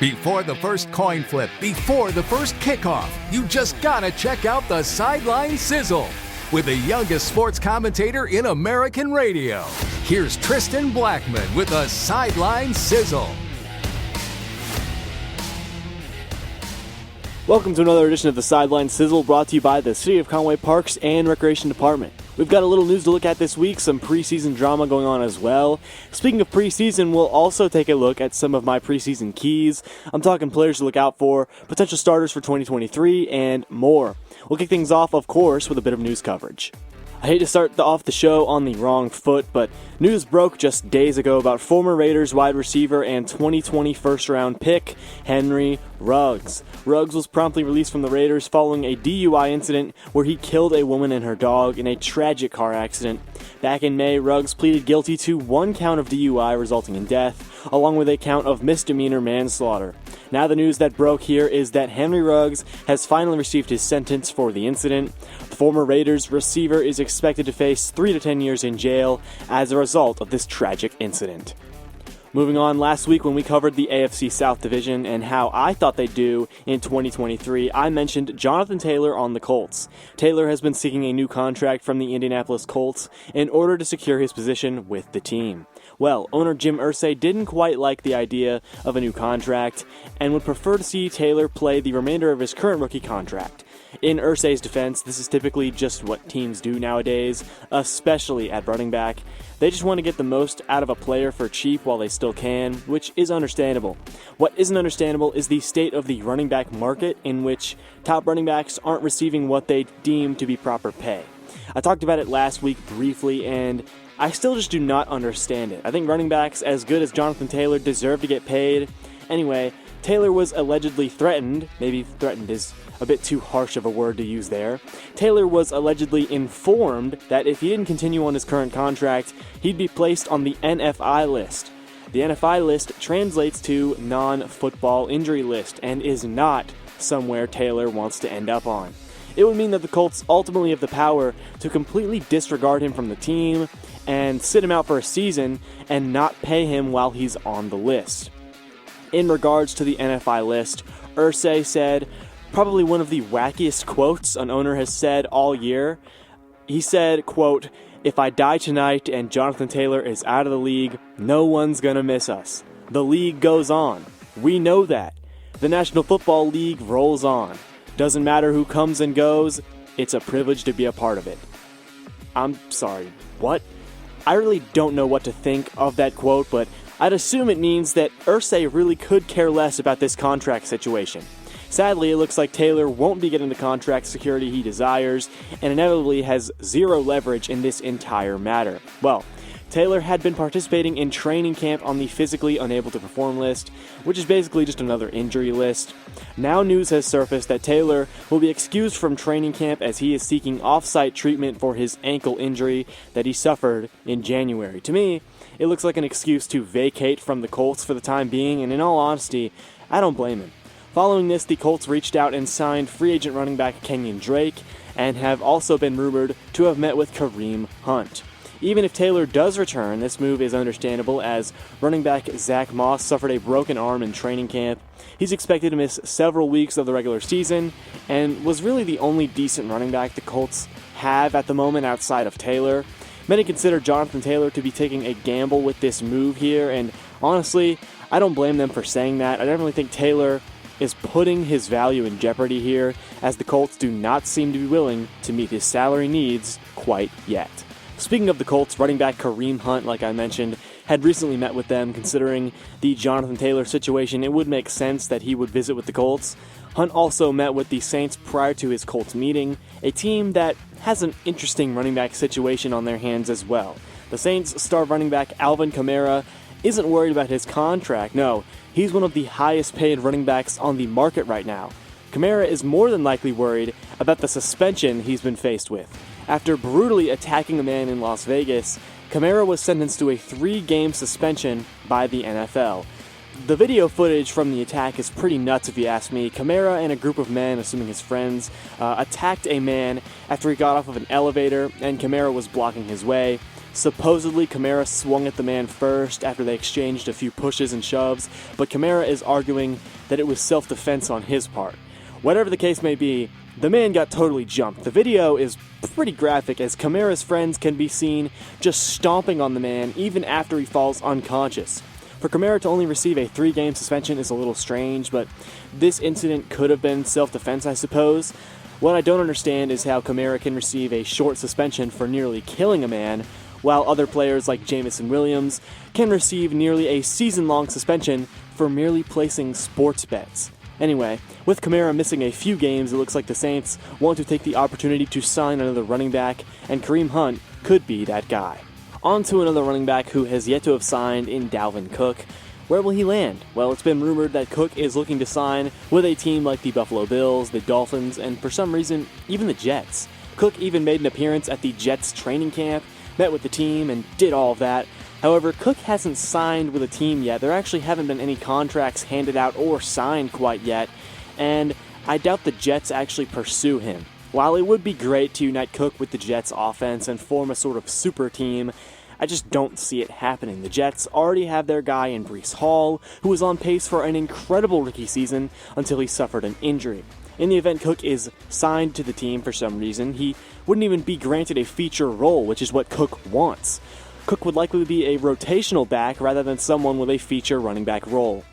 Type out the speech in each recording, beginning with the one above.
Before the first coin flip, before the first kickoff, you just gotta check out the Sideline Sizzle with the youngest sports commentator in American radio. Here's Tristan Blackmon with a Sideline Sizzle. Welcome to another edition of the Sideline Sizzle, brought to you by the City of Conway Parks and Recreation Department. We've got a little news to look at this week, some preseason drama going on as well. Speaking of preseason, we'll also take a look at some of my preseason keys. I'm talking players to look out for, potential starters for 2023, and more. We'll kick things off, of course, with a bit of news coverage. I hate to start off the show on the wrong foot, but news broke just days ago about former Raiders wide receiver and 2020 first-round pick, Henry Ruggs. Ruggs was promptly released from the Raiders following a DUI incident where he killed a woman and her dog in a tragic car accident. Back in May, Ruggs pleaded guilty to one count of DUI resulting in death, along with a count of misdemeanor manslaughter. Now the news that broke here is that Henry Ruggs has finally received his sentence for the incident. The former Raiders receiver is expected to face 3 to 10 years in jail as a result of this tragic incident. Moving on, last week when we covered the AFC South Division and how I thought they'd do in 2023, I mentioned Jonathan Taylor on the Colts. Taylor has been seeking a new contract from the Indianapolis Colts in order to secure his position with the team. Well, owner Jim Irsay didn't quite like the idea of a new contract and would prefer to see Taylor play the remainder of his current rookie contract. In Irsay's defense, this is typically just what teams do nowadays, especially at running back. They just want to get the most out of a player for cheap while they still can, which is understandable. What isn't understandable is the state of the running back market, in which top running backs aren't receiving what they deem to be proper pay. I talked about it last week briefly, and I still just do not understand it. I think running backs as good as Jonathan Taylor deserve to get paid. Anyway, Taylor was allegedly threatened. Maybe threatened is a bit too harsh of a word to use there. Taylor was allegedly informed that if he didn't continue on his current contract, he'd be placed on the NFI list. The NFI list translates to non-football injury list and is not somewhere Taylor wants to end up on. It would mean that the Colts ultimately have the power to completely disregard him from the team and sit him out for a season and not pay him while he's on the list. In regards to the NFI list, Irsay said probably one of the wackiest quotes an owner has said all year. He said, quote, "If I die tonight and Jonathan Taylor is out of the league, no one's gonna miss us. The league goes on. We know that. The National Football League rolls on. Doesn't matter who comes and goes, it's a privilege to be a part of it." I'm sorry, what? I really don't know what to think of that quote, but I'd assume it means that Irsay really could care less about this contract situation. Sadly, it looks like Taylor won't be getting the contract security he desires, and inevitably has zero leverage in this entire matter. Well, Taylor had been participating in training camp on the physically unable to perform list, which is basically just another injury list. Now news has surfaced that Taylor will be excused from training camp as he is seeking off-site treatment for his ankle injury that he suffered in January. To me, it looks like an excuse to vacate from the Colts for the time being, and in all honesty, I don't blame him. Following this, the Colts reached out and signed free agent running back Kenyon Drake, and have also been rumored to have met with Kareem Hunt. Even if Taylor does return, this move is understandable as running back Zach Moss suffered a broken arm in training camp. He's expected to miss several weeks of the regular season, and was really the only decent running back the Colts have at the moment outside of Taylor. Many consider Jonathan Taylor to be taking a gamble with this move here, and honestly, I don't blame them for saying that. I definitely think Taylor is putting his value in jeopardy here, as the Colts do not seem to be willing to meet his salary needs quite yet. Speaking of the Colts, running back Kareem Hunt, like I mentioned, had recently met with them. Considering the Jonathan Taylor situation, it would make sense that he would visit with the Colts. Hunt also met with the Saints prior to his Colts meeting, a team that has an interesting running back situation on their hands as well. The Saints' star running back Alvin Kamara isn't worried about his contract. No, he's one of the highest paid running backs on the market right now. Kamara is more than likely worried about the suspension he's been faced with. After brutally attacking a man in Las Vegas, Kamara was sentenced to a 3-game suspension by the NFL. The video footage from the attack is pretty nuts if you ask me. Kamara and a group of men, assuming his friends, attacked a man after he got off of an elevator and Kamara was blocking his way. Supposedly, Kamara swung at the man first after they exchanged a few pushes and shoves, but Kamara is arguing that it was self-defense on his part. Whatever the case may be, the man got totally jumped. The video is pretty graphic as Kamara's friends can be seen just stomping on the man even after he falls unconscious. For Kamara to only receive a 3-game suspension is a little strange, but this incident could have been self-defense, I suppose. What I don't understand is how Kamara can receive a short suspension for nearly killing a man, while other players like Jamison Williams can receive nearly a season-long suspension for merely placing sports bets. Anyway, with Kamara missing a few games, it looks like the Saints want to take the opportunity to sign another running back, and Kareem Hunt could be that guy. On to another running back who has yet to have signed in Dalvin Cook. Where will he land? Well, it's been rumored that Cook is looking to sign with a team like the Buffalo Bills, the Dolphins, and for some reason, even the Jets. Cook even made an appearance at the Jets training camp, met with the team, and did all of that. However, Cook hasn't signed with a team yet. There actually haven't been any contracts handed out or signed quite yet, and I doubt the Jets actually pursue him. While it would be great to unite Cook with the Jets offense and form a sort of super team, I just don't see it happening. The Jets already have their guy in Breece Hall, who was on pace for an incredible rookie season until he suffered an injury. In the event Cook is signed to the team for some reason, he wouldn't even be granted a feature role, which is what Cook wants. Cook would likely be a rotational back rather than someone with a feature running back role.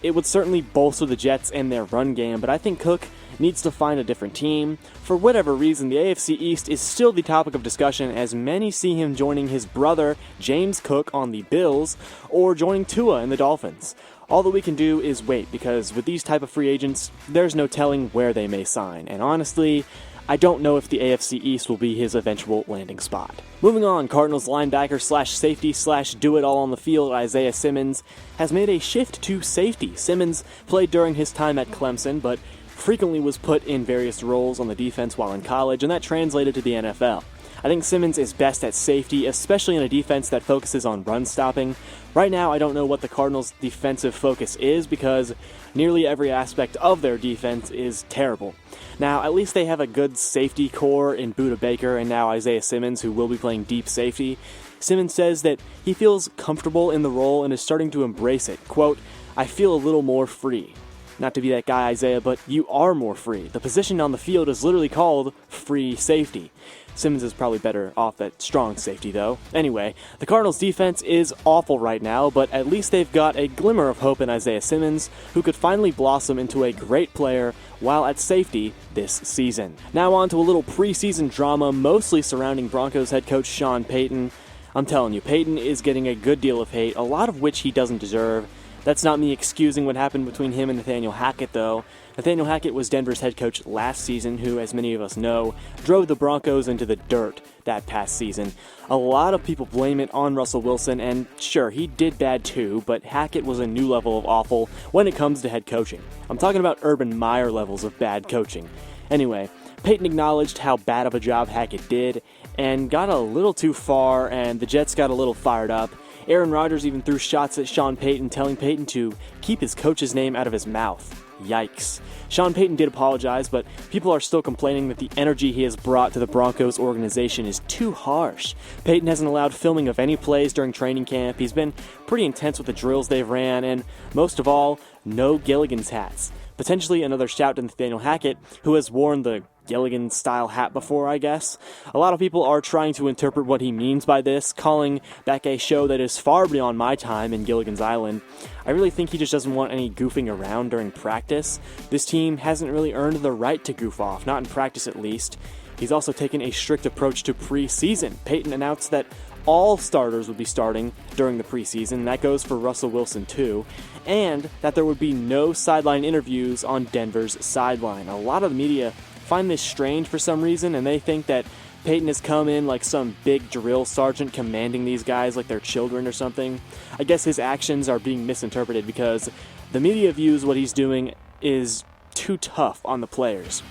It would certainly bolster the Jets and their run game, but I think Cook needs to find a different team. For whatever reason, the AFC East is still the topic of discussion as many see him joining his brother, James Cook, on the Bills, or joining Tua in the Dolphins. All that we can do is wait, because with these type of free agents, there's no telling where they may sign, and honestly, I don't know if the AFC East will be his eventual landing spot. Moving on, Cardinals linebacker slash safety slash do-it-all on the field Isaiah Simmons has made a shift to safety. Simmons played during his time at Clemson, but frequently was put in various roles on the defense while in college, and that translated to the NFL. I think Simmons is best at safety, especially in a defense that focuses on run stopping. Right now, I don't know what the Cardinals' defensive focus is because nearly every aspect of their defense is terrible. Now, at least they have a good safety core in Budda Baker and now Isaiah Simmons, who will be playing deep safety. Simmons says that he feels comfortable in the role and is starting to embrace it. Quote, "I feel a little more free." Not to be that guy, Isaiah, but you are more free. The position on the field is literally called free safety. Simmons is probably better off at strong safety, though. Anyway, the Cardinals' defense is awful right now, but at least they've got a glimmer of hope in Isaiah Simmons, who could finally blossom into a great player while at safety this season. Now on to a little preseason drama, mostly surrounding Broncos head coach Sean Payton. I'm telling you, Payton is getting a good deal of hate, a lot of which he doesn't deserve. That's not me excusing what happened between him and Nathaniel Hackett, though. Nathaniel Hackett was Denver's head coach last season, who, as many of us know, drove the Broncos into the dirt that past season. A lot of people blame it on Russell Wilson, and sure, he did bad too, but Hackett was a new level of awful when it comes to head coaching. I'm talking about Urban Meyer levels of bad coaching. Anyway, Payton acknowledged how bad of a job Hackett did, and got a little too far, and the Jets got a little fired up. Aaron Rodgers even threw shots at Sean Payton, telling Payton to keep his coach's name out of his mouth. Yikes. Sean Payton did apologize, but people are still complaining that the energy he has brought to the Broncos organization is too harsh. Payton hasn't allowed filming of any plays during training camp. He's been pretty intense with the drills they've ran, and most of all, no Gilligan's hats. Potentially another shout to Nathaniel Hackett, who has worn the Gilligan-style hat before, I guess. A lot of people are trying to interpret what he means by this, calling back a show that is far beyond my time in Gilligan's Island. I really think he just doesn't want any goofing around during practice. This team hasn't really earned the right to goof off, not in practice at least. He's also taken a strict approach to preseason. Payton announced that all starters would be starting during the preseason, and that goes for Russell Wilson too, and that there would be no sideline interviews on Denver's sideline. A lot of the media find this strange for some reason, and they think that Payton has come in like some big drill sergeant commanding these guys like they're children or something. I guess his actions are being misinterpreted because the media views what he's doing is too tough on the players.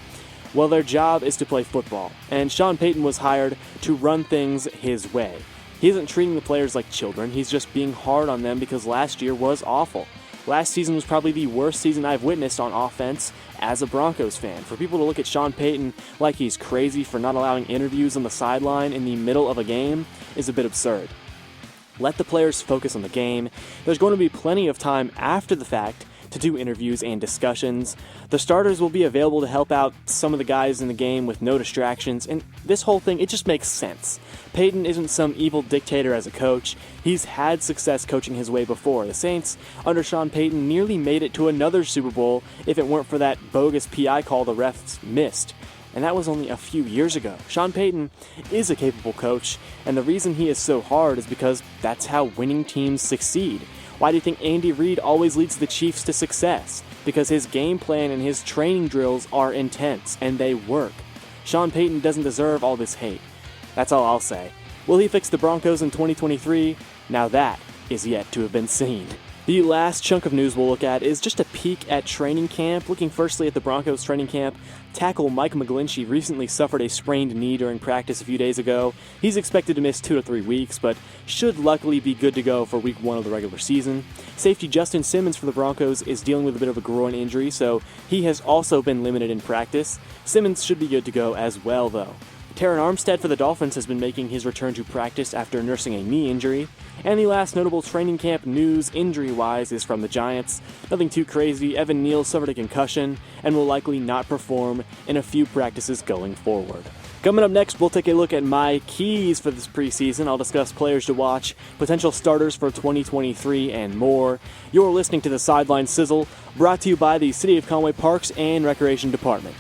Well, their job is to play football, and Sean Payton was hired to run things his way. He isn't treating the players like children, he's just being hard on them because last year was awful. Last season was probably the worst season I've witnessed on offense as a Broncos fan. For people to look at Sean Payton like he's crazy for not allowing interviews on the sideline in the middle of a game is a bit absurd. Let the players focus on the game. There's going to be plenty of time after the fact to do interviews and discussions. The starters will be available to help out some of the guys in the game with no distractions, and this whole thing, it just makes sense. Payton isn't some evil dictator as a coach. He's had success coaching his way before. The Saints, under Sean Payton, nearly made it to another Super Bowl if it weren't for that bogus PI call the refs missed. And that was only a few years ago. Sean Payton is a capable coach, and the reason he is so hard is because that's how winning teams succeed. Why do you think Andy Reid always leads the Chiefs to success? Because his game plan and his training drills are intense, and they work. Sean Payton doesn't deserve all this hate. That's all I'll say. Will he fix the Broncos in 2023? Now that is yet to have been seen. The last chunk of news we'll look at is just a peek at training camp. Looking firstly at the Broncos training camp, tackle Mike McGlinchey recently suffered a sprained knee during practice a few days ago. He's expected to miss 2 to 3 weeks, but should luckily be good to go for week 1 of the regular season. Safety Justin Simmons for the Broncos is dealing with a bit of a groin injury, so he has also been limited in practice. Simmons should be good to go as well, though. Terran Armstead for the Dolphins has been making his return to practice after nursing a knee injury. And the last notable training camp news injury-wise is from the Giants. Nothing too crazy. Evan Neal suffered a concussion and will likely not perform in a few practices going forward. Coming up next, we'll take a look at my keys for this preseason. I'll discuss players to watch, potential starters for 2023, and more. You're listening to the Sideline Sizzle, brought to you by the City of Conway Parks and Recreation Department.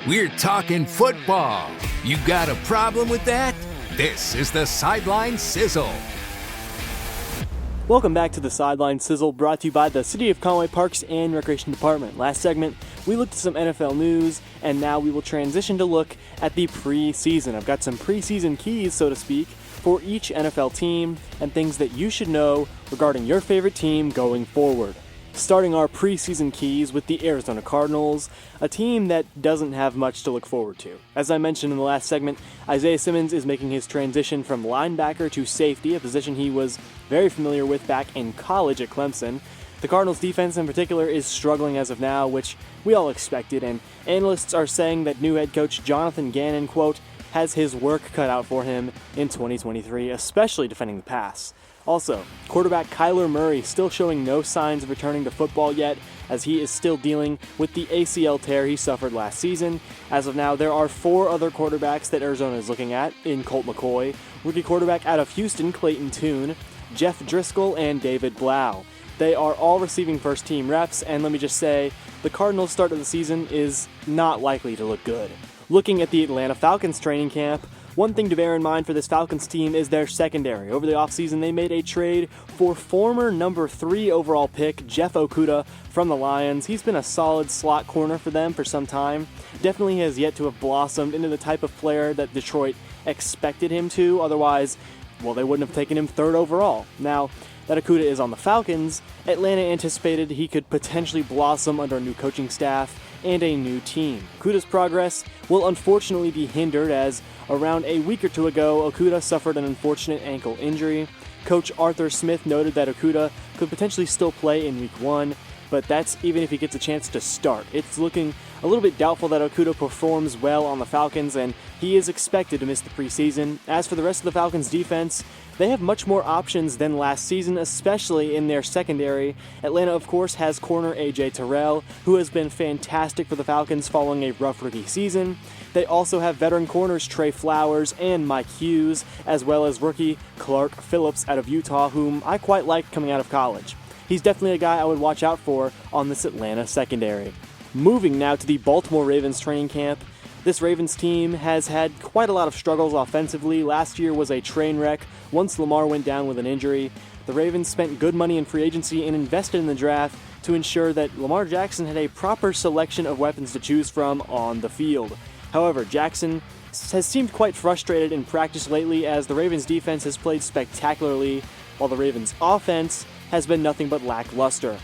We're talking football. You got a problem with that? This is the Sideline Sizzle. Welcome back to the Sideline Sizzle, brought to you by the City of Conway Parks and Recreation Department. Last segment, we looked at some NFL news, and now we will transition to look at the preseason. I've got some preseason keys, so to speak, for each NFL team and things that you should know regarding your favorite team going forward. Starting our preseason keys with the Arizona Cardinals, a team that doesn't have much to look forward to. As I mentioned in the last segment, Isaiah Simmons is making his transition from linebacker to safety, a position he was very familiar with back in college at Clemson. The Cardinals defense in particular is struggling as of now, which we all expected, and analysts are saying that new head coach Jonathan Gannon, quote, has his work cut out for him in 2023, especially defending the pass. Also, quarterback Kyler Murray still showing no signs of returning to football yet, as he is still dealing with the ACL tear he suffered last season. As of now, there are 4 other quarterbacks that Arizona is looking at in Colt McCoy, rookie quarterback out of Houston Clayton Tune, Jeff Driscoll, and David Blau. They are all receiving first-team reps, and let me just say, the Cardinals' start of the season is not likely to look good. Looking at the Atlanta Falcons training camp, one thing to bear in mind for this Falcons team is their secondary. Over the offseason, they made a trade for former number 3 overall pick Jeff Okudah from the Lions. He's been a solid slot corner for them for some time. Definitely has yet to have blossomed into the type of player that Detroit expected him to. Otherwise, well, they wouldn't have taken him 3rd overall. Now that Okudah is on the Falcons, Atlanta anticipated he could potentially blossom under a new coaching staff and a new team. Okudah's progress will unfortunately be hindered as around a week or 2 ago, Okudah suffered an unfortunate ankle injury. Coach Arthur Smith noted that Okudah could potentially still play in week 1, but that's even if he gets a chance to start. It's looking a little bit doubtful that Okudah performs well on the Falcons, and he is expected to miss the preseason. As for the rest of the Falcons defense, they have much more options than last season, especially in their secondary. Atlanta, of course, has corner A.J. Terrell, who has been fantastic for the Falcons following a rough rookie season. They also have veteran corners Trey Flowers and Mike Hughes, as well as rookie Clark Phillips out of Utah, whom I quite like coming out of college. He's definitely a guy I would watch out for on this Atlanta secondary. Moving now to the Baltimore Ravens training camp. This Ravens team has had quite a lot of struggles offensively. Last year was a train wreck once Lamar went down with an injury. The Ravens spent good money in free agency and invested in the draft to ensure that Lamar Jackson had a proper selection of weapons to choose from on the field. However, Jackson has seemed quite frustrated in practice lately as the Ravens defense has played spectacularly, while the Ravens offense has been nothing but lackluster.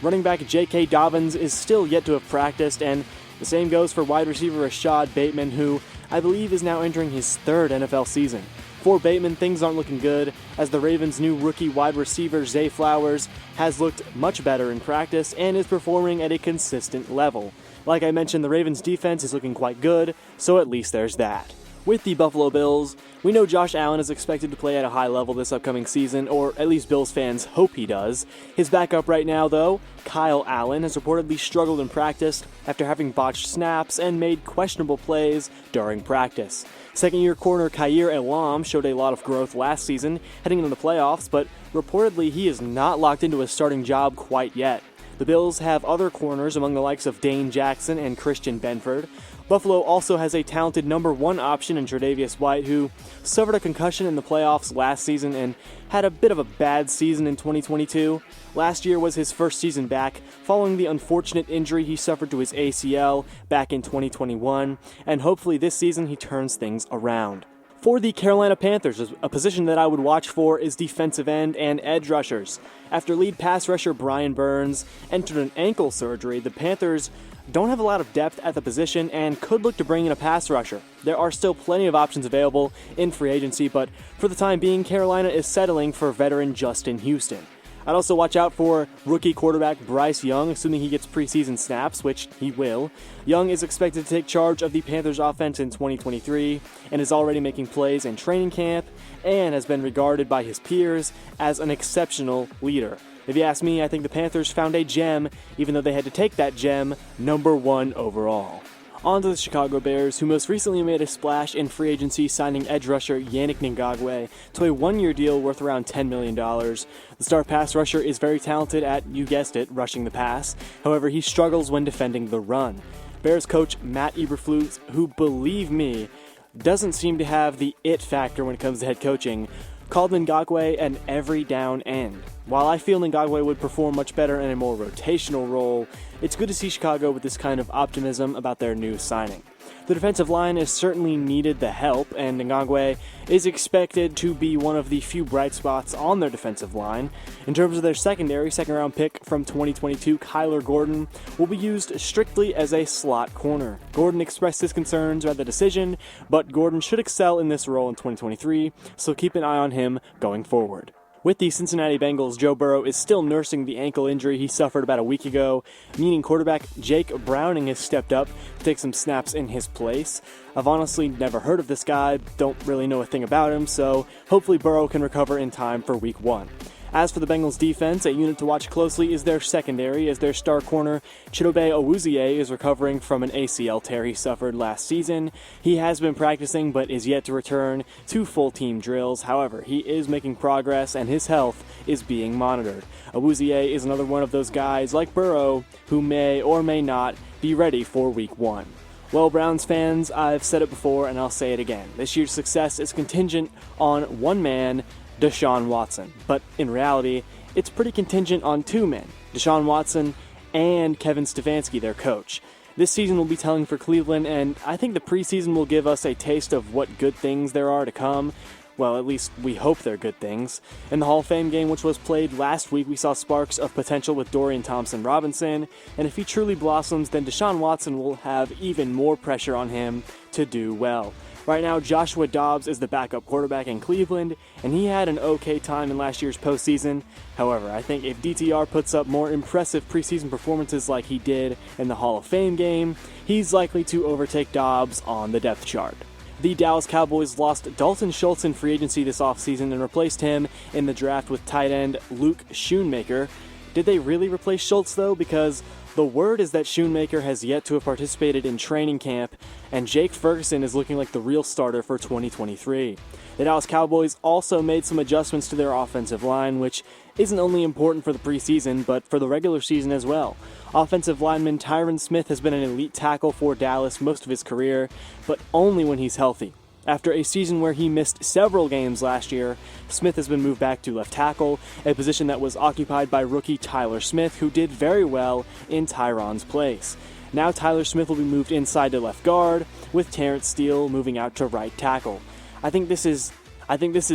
Running back J.K. Dobbins is still yet to have practiced, and the same goes for wide receiver Rashad Bateman, who I believe is now entering his 3rd NFL season. For Bateman, things aren't looking good, as the Ravens' new rookie wide receiver Zay Flowers has looked much better in practice and is performing at a consistent level. Like I mentioned, the Ravens' defense is looking quite good, so at least there's that. With the Buffalo Bills, we know Josh Allen is expected to play at a high level this upcoming season, or at least Bills fans hope he does. His backup right now, though, Kyle Allen, has reportedly struggled in practice after having botched snaps and made questionable plays during practice. Second-year corner Khair Elam showed a lot of growth last season, heading into the playoffs, but reportedly he is not locked into a starting job quite yet. The Bills have other corners among the likes of Dane Jackson and Christian Benford. Buffalo also has a talented number one option in Tre'Davious White, who suffered a concussion in the playoffs last season and had a bit of a bad season in 2022. Last year was his first season back, following the unfortunate injury he suffered to his ACL back in 2021, and hopefully this season he turns things around. For the Carolina Panthers, a position that I would watch for is defensive end and edge rushers. After lead pass rusher Brian Burns entered an ankle surgery, the Panthers don't have a lot of depth at the position and could look to bring in a pass rusher. There are still plenty of options available in free agency, but for the time being, Carolina is settling for veteran Justin Houston. I'd also watch out for rookie quarterback Bryce Young, assuming he gets preseason snaps, which he will. Young is expected to take charge of the Panthers offense in 2023 and is already making plays in training camp and has been regarded by his peers as an exceptional leader. If you ask me, I think the Panthers found a gem, even though they had to take that gem number 1 overall. On to the Chicago Bears, who most recently made a splash in free agency, signing edge rusher Yannick Ngakoue to a one-year deal worth around $10 million. The star pass rusher is very talented at, you guessed it, rushing the pass. However, he struggles when defending the run. Bears coach Matt Eberflus, who, believe me, doesn't seem to have the it factor when it comes to head coaching, called Ngakoue an every down end. While I feel Ngakoue would perform much better in a more rotational role, it's good to see Chicago with this kind of optimism about their new signing. The defensive line has certainly needed the help, and Ngakoue is expected to be one of the few bright spots on their defensive line. In terms of their secondary, second-round pick from 2022, Kyler Gordon, will be used strictly as a slot corner. Gordon expressed his concerns about the decision, but Gordon should excel in this role in 2023, so keep an eye on him going forward. With the Cincinnati Bengals, Joe Burrow is still nursing the ankle injury he suffered about a week ago, meaning quarterback Jake Browning has stepped up to take some snaps in his place. I've honestly never heard of this guy, don't really know a thing about him, so hopefully Burrow can recover in time for week 1. As for the Bengals defense, a unit to watch closely is their secondary, as their star corner Chidobe Awuzie is recovering from an ACL tear he suffered last season. He has been practicing but is yet to return to full team drills. However, he is making progress and his health is being monitored. Awuzie is another one of those guys like Burrow who may or may not be ready for week 1. Well, Browns fans, I've said it before and I'll say it again. This year's success is contingent on one man, Deshaun Watson. But in reality, it's pretty contingent on two men, Deshaun Watson and Kevin Stefanski, their coach. This season will be telling for Cleveland, and I think the preseason will give us a taste of what good things there are to come. Well, at least we hope they're good things. In the Hall of Fame game, which was played last week, we saw sparks of potential with Dorian Thompson-Robinson, and if he truly blossoms, then Deshaun Watson will have even more pressure on him to do well. Right now, Joshua Dobbs is the backup quarterback in Cleveland, and he had an okay time in last year's postseason. However, I think if DTR puts up more impressive preseason performances like he did in the Hall of Fame game, he's likely to overtake Dobbs on the depth chart. The Dallas Cowboys lost Dalton Schultz in free agency this offseason and replaced him in the draft with tight end Luke Schoonmaker. Did they really replace Schultz, though? Because the word is that Schoonmaker has yet to have participated in training camp, and Jake Ferguson is looking like the real starter for 2023. The Dallas Cowboys also made some adjustments to their offensive line, which isn't only important for the preseason, but for the regular season as well. Offensive lineman Tyron Smith has been an elite tackle for Dallas most of his career, but only when he's healthy. After a season where he missed several games last year, Smith has been moved back to left tackle, a position that was occupied by rookie Tyler Smith, who did very well in Tyron's place. Now Tyler Smith will be moved inside to left guard, with Terrence Steele moving out to right tackle. I think this is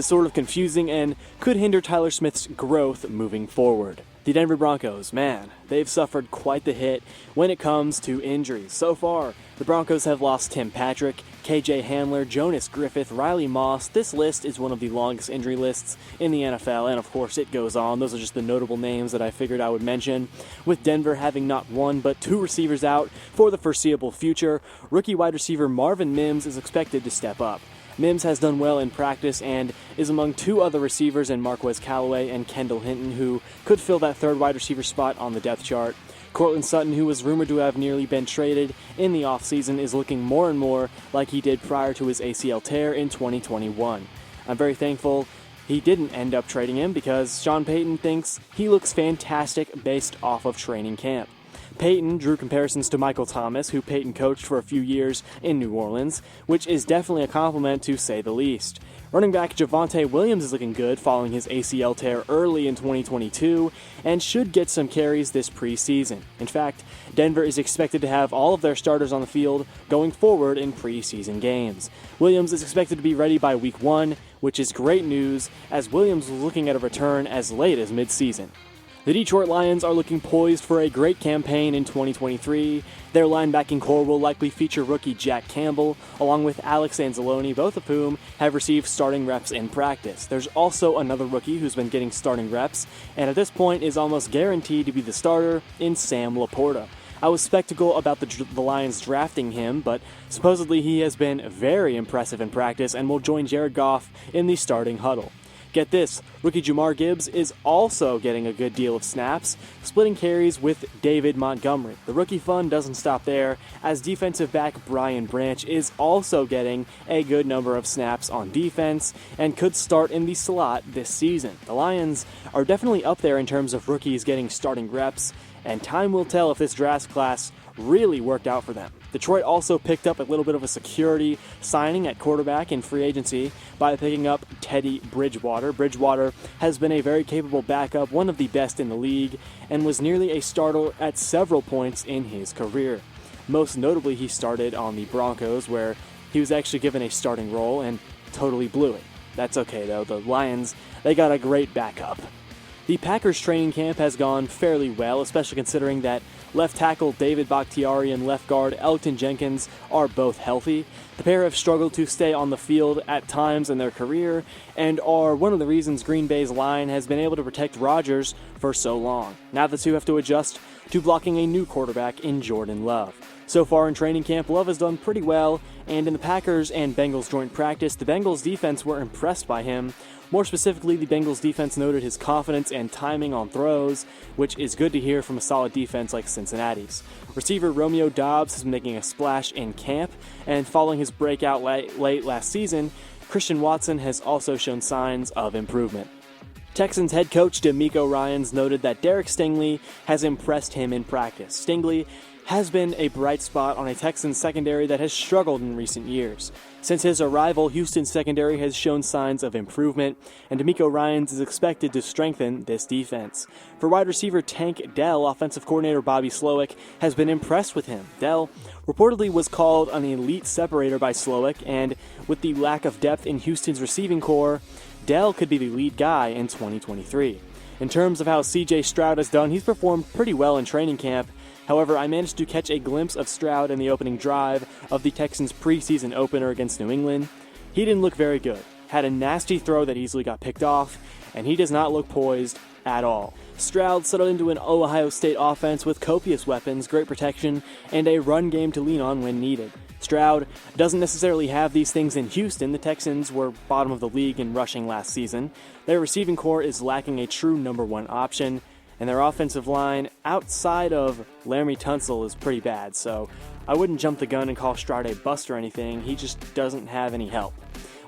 sort of confusing and could hinder Tyler Smith's growth moving forward. The Denver Broncos, man, they've suffered quite the hit when it comes to injuries. So far, the Broncos have lost Tim Patrick, KJ Hamler, Jonas Griffith, Riley Moss. This list is one of the longest injury lists in the NFL, and of course it goes on. Those are just the notable names that I figured I would mention. With Denver having not one but two receivers out for the foreseeable future, rookie wide receiver Marvin Mims is expected to step up. Mims has done well in practice and is among two other receivers in Marquez Callaway and Kendall Hinton, who could fill that third wide receiver spot on the depth chart. Courtland Sutton, who was rumored to have nearly been traded in the offseason, is looking more and more like he did prior to his ACL tear in 2021. I'm very thankful he didn't end up trading him because Sean Payton thinks he looks fantastic based off of training camp. Payton drew comparisons to Michael Thomas, who Payton coached for a few years in New Orleans, which is definitely a compliment to say the least. Running back Javonte Williams is looking good following his ACL tear early in 2022 and should get some carries this preseason. In fact, Denver is expected to have all of their starters on the field going forward in preseason games. Williams is expected to be ready by week 1, which is great news as Williams was looking at a return as late as midseason. The Detroit Lions are looking poised for a great campaign in 2023. Their linebacking core will likely feature rookie Jack Campbell, along with Alex Anzalone, both of whom have received starting reps in practice. There's also another rookie who's been getting starting reps, and at this point is almost guaranteed to be the starter in Sam Laporta. I was skeptical about the Lions drafting him, but supposedly he has been very impressive in practice and will join Jared Goff in the starting huddle. Get this, rookie Jamar Gibbs is also getting a good deal of snaps, splitting carries with David Montgomery. The rookie fun doesn't stop there, as defensive back Brian Branch is also getting a good number of snaps on defense and could start in the slot this season. The Lions are definitely up there in terms of rookies getting starting reps, and time will tell if this draft class really worked out for them. Detroit also picked up a little bit of a security signing at quarterback in free agency by picking up Teddy Bridgewater. Bridgewater has been a very capable backup, one of the best in the league, and was nearly a starter at several points in his career. Most notably, he started on the Broncos, where he was actually given a starting role and totally blew it. That's okay though, the Lions, they got a great backup. The Packers training camp has gone fairly well, especially considering that left tackle David Bakhtiari and left guard Elton Jenkins are both healthy. The pair have struggled to stay on the field at times in their career and are one of the reasons Green Bay's line has been able to protect Rodgers for so long. Now the two have to adjust to blocking a new quarterback in Jordan Love. So far in training camp, Love has done pretty well, and in the Packers and Bengals joint practice, the Bengals defense were impressed by him. More specifically, the Bengals defense noted his confidence and timing on throws, which is good to hear from a solid defense like Cincinnati's. Receiver Romeo Doubs is making a splash in camp, and following his breakout late last season, Christian Watson has also shown signs of improvement. Texans head coach DeMeco Ryans noted that Derek Stingley has impressed him in practice. Stingley has been a bright spot on a Texans secondary that has struggled in recent years. Since his arrival, Houston's secondary has shown signs of improvement, and DeMeco Ryans is expected to strengthen this defense. For wide receiver Tank Dell, offensive coordinator Bobby Slowick has been impressed with him. Dell reportedly was called an elite separator by Slowick, and with the lack of depth in Houston's receiving core, Dell could be the lead guy in 2023. In terms of how CJ Stroud has done, he's performed pretty well in training camp. However, I managed to catch a glimpse of Stroud in the opening drive of the Texans' preseason opener against New England. He didn't look very good, had a nasty throw that easily got picked off, and he does not look poised at all. Stroud settled into an Ohio State offense with copious weapons, great protection, and a run game to lean on when needed. Stroud doesn't necessarily have these things in Houston. The Texans were bottom of the league in rushing last season. Their receiving core is lacking a true number one option, and their offensive line outside of Laremy Tunsil is pretty bad, so I wouldn't jump the gun and call Stroud a bust or anything. He just doesn't have any help.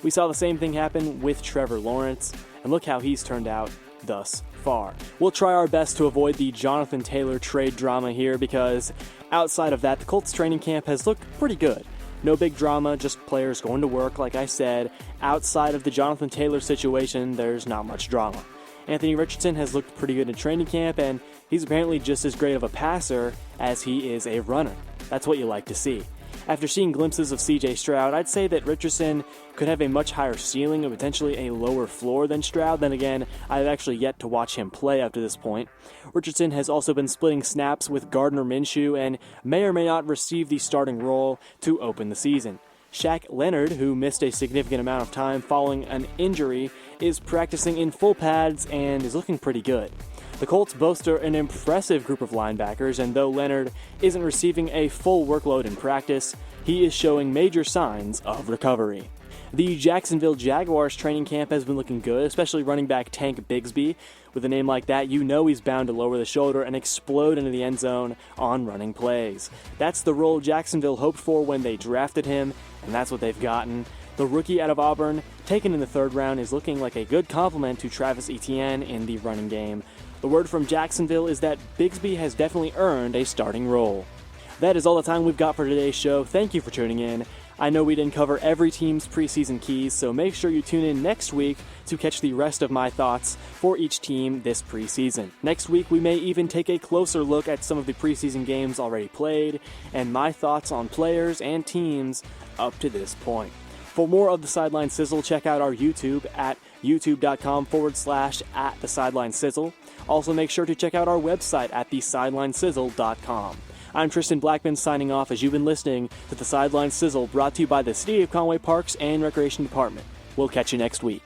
We saw the same thing happen with Trevor Lawrence, and look how he's turned out thus far. We'll try our best to avoid the Jonathan Taylor trade drama here because outside of that, the Colts training camp has looked pretty good. No big drama, just players going to work, like I said. Outside of the Jonathan Taylor situation, there's not much drama. Anthony Richardson has looked pretty good in training camp, and he's apparently just as great of a passer as he is a runner. That's what you like to see. After seeing glimpses of CJ Stroud, I'd say that Richardson could have a much higher ceiling and potentially a lower floor than Stroud. Then again, I've actually yet to watch him play up to this point. Richardson has also been splitting snaps with Gardner Minshew and may or may not receive the starting role to open the season. Shaq Leonard, who missed a significant amount of time following an injury, is practicing in full pads and is looking pretty good. The Colts boast an impressive group of linebackers, and though Leonard isn't receiving a full workload in practice, he is showing major signs of recovery. The Jacksonville Jaguars training camp has been looking good, especially running back Tank Bigsby. With a name like that, you know he's bound to lower the shoulder and explode into the end zone on running plays. That's the role Jacksonville hoped for when they drafted him, and that's what they've gotten. The rookie out of Auburn, taken in the 3rd round, is looking like a good complement to Travis Etienne in the running game. The word from Jacksonville is that Bigsby has definitely earned a starting role. That is all the time we've got for today's show. Thank you for tuning in. I know we didn't cover every team's preseason keys, so make sure you tune in next week to catch the rest of my thoughts for each team this preseason. Next week, we may even take a closer look at some of the preseason games already played and my thoughts on players and teams up to this point. For more of the Sideline Sizzle, check out our YouTube at youtube.com/@thesidelinesizzle. Also, make sure to check out our website at thesidelinesizle.com. I'm Tristan Blackmon signing off as you've been listening to the Sideline Sizzle, brought to you by the City of Conway Parks and Recreation Department. We'll catch you next week.